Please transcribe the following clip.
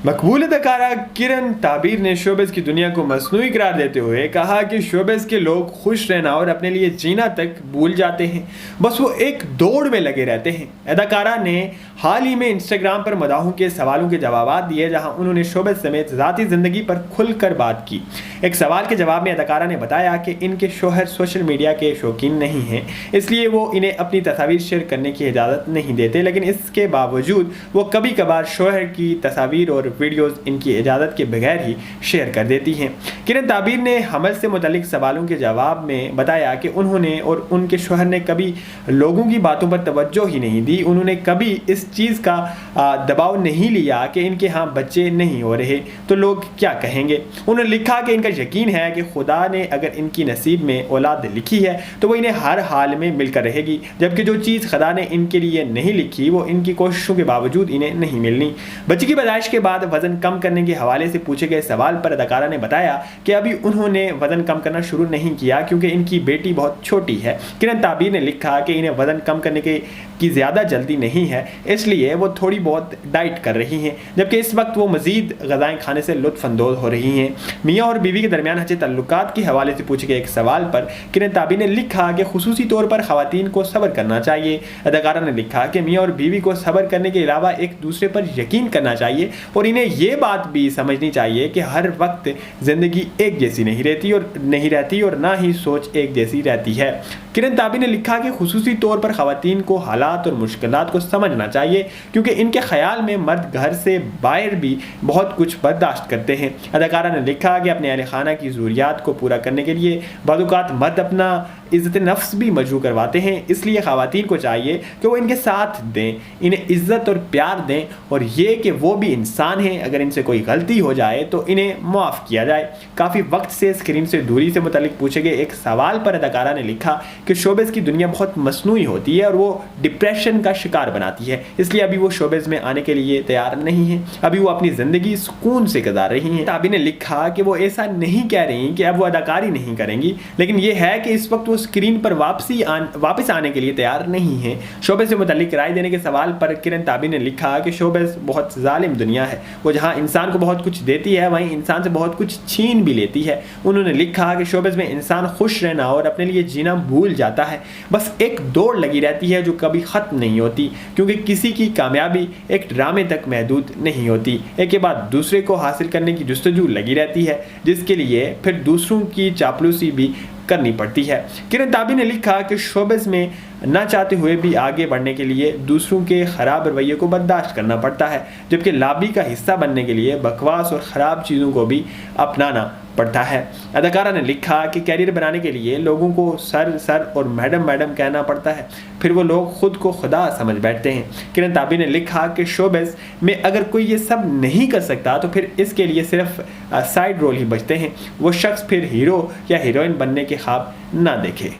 मकबूल अदाकारा किरण ताबिर ने शोबिज़ की दुनिया को मसनूई करार देते हुए कहा कि शोबिज़ के लोग खुश रहना और अपने लिए जीना तक भूल जाते हैं, बस वो एक दौड़ में लगे रहते हैं। अदाकारा ने हाल ही में इंस्टाग्राम पर मदाहों के सवालों के जवाब दिए, जहां उन्होंने शोबिज़ समेत ज़ाती ज़िंदगी पर खुलकर बात की। एक सवाल के जवाब में अदाकारा ने बताया कि इनके शोहर सोशल मीडिया के शौकीन नहीं हैं, इसलिए वो इन्हें अपनी तस्वीर शेयर करने की इजाज़त नहीं देते, लेकिन इसके बावजूद वो कभी कभार शोहर की तस्वीर और वीडियोस इनकी इजाज़त के बगैर ही शेयर कर देती हैं। किरण ताबिर ने हमल से मुतालिक सवालों के जवाब में बताया कि उन्होंने और उनके शोहर ने कभी लोगों की बातों पर तवज्जो ही नहीं दी। उन्होंने कभी इस चीज़ का दबाव नहीं लिया कि इनके यहाँ बच्चे नहीं हो रहे तो लोग क्या कहेंगे। उन्होंने लिखा कि इनका यकीन है कि खुदा ने अगर इनकी नसीब में औलाद लिखी है तो वो इन्हें हर हाल में मिलकर रहेगी, जबकि जो चीज़ खुदा ने इनके लिए नहीं लिखी वो इनकी कोशिशों के बावजूद इन्हें नहीं मिलनी। बच्चे की पैदाइश के बाद वजन कम करने के हवाले से पूछे गए सवाल पर अदाकारा ने बताया कि अभी उन्होंने वजन कम करना शुरू नहीं किया क्योंकि इनकी बेटी बहुत छोटी है। किरण ताबिर ने लिखा कि इन्हें वजन कम करने की ज़्यादा जल्दी नहीं है, इसलिए वो थोड़ी बहुत डाइट कर रही हैं, जबकि इस वक्त वो मज़ीद ग़िज़ाएँ खाने से लुत्फ़अंदोज़ हो रही हैं। मियाँ और बीवी के दरमियान अच्छे ताल्लुकात के हवाले से पूछे गए एक सवाल पर किरण ताबिर ने लिखा कि खुसूसी तौर पर ख़वातीन को सब्र करना चाहिए। अदाकारा ने लिखा कि मियाँ और बीवी को सब्र करने के अलावा एक दूसरे पर यकीन करना चाहिए और इन्हें ये बात भी समझनी चाहिए कि हर वक्त ज़िंदगी एक जैसी नहीं रहती और ना ही सोच एक जैसी रहती है। किरण ताबिर ने लिखा कि खुसूसी तौर पर ख़वातीन को हालात और मुश्किलात को समझना चाहिए क्योंकि इनके ख्याल में मर्द घर से बाहर भी बहुत कुछ बर्दाश्त करते हैं। अदाकारा ने लिखा कि अपने अहल खाना की ज़रूरियात को पूरा करने के लिए बाज़ मर्द अपना इज़्ज़त नफ्स भी मजबूर करवाते हैं, इसलिए ख़वातीन को चाहिए कि वो इनके साथ दें, इन्हें इज़्ज़त और प्यार दें और ये कि वो भी इंसान हैं, अगर इनसे कोई गलती हो जाए तो इन्हें माफ़ किया जाए। काफ़ी वक्त से स्क्रीन से दूरी से मुतालिक पूछे गए एक सवाल पर अदाकारा ने लिखा कि शोबिज़ की दुनिया बहुत मसनूई होती है और वो डिप्रेशन का शिकार बनाती है, इसलिए अभी वो शोबिज़ में आने के लिए तैयार नहीं है, अभी वो अपनी ज़िंदगी सुकून से गुजार रही हैं। ताबिर ने लिखा कि वो ऐसा नहीं कह रही कि अब वो अदाकारी नहीं करेंगी, लेकिन ये है कि इस वक्त स्क्रीन पर वापस आने के लिए तैयार नहीं है। शोबिज़ से मुतालिक राय देने के सवाल पर किरण ताबिर ने लिखा कि शोबिज़ बहुत जालिम दुनिया है, वो जहाँ इंसान को बहुत कुछ देती है वहीं इंसान से बहुत कुछ छीन भी लेती है। उन्होंने लिखा कि शोबिज़ में इंसान खुश रहना और अपने लिए जीना भूल जाता है, बस एक दौड़ लगी रहती है जो कभी ख़त्म नहीं होती, क्योंकि किसी की कामयाबी एक ड्रामे तक महदूद नहीं होती, एक के बाद दूसरे को हासिल करने की जुस्तजू लगी रहती है, जिसके लिए फिर दूसरों की चापलूसी भी करनी पड़ती है। किरण ताबिर ने लिखा कि शोबिज़ में ना चाहते हुए भी आगे बढ़ने के लिए दूसरों के ख़राब रवैये को बर्दाश्त करना पड़ता है, जबकि लॉबी का हिस्सा बनने के लिए बकवास और ख़राब चीज़ों को भी अपनाना पड़ता है। अदाकारा ने लिखा कि कैरियर बनाने के लिए लोगों को सर और मैडम कहना पड़ता है, फिर वो लोग खुद को खुदा समझ बैठते हैं। किरण ताबिर ने लिखा कि शोबिज़ में अगर कोई ये सब नहीं कर सकता तो फिर इसके लिए सिर्फ साइड रोल ही बचते हैं, वो शख्स फिर हीरो या हीरोइन बनने के ख्वाब ना देखे।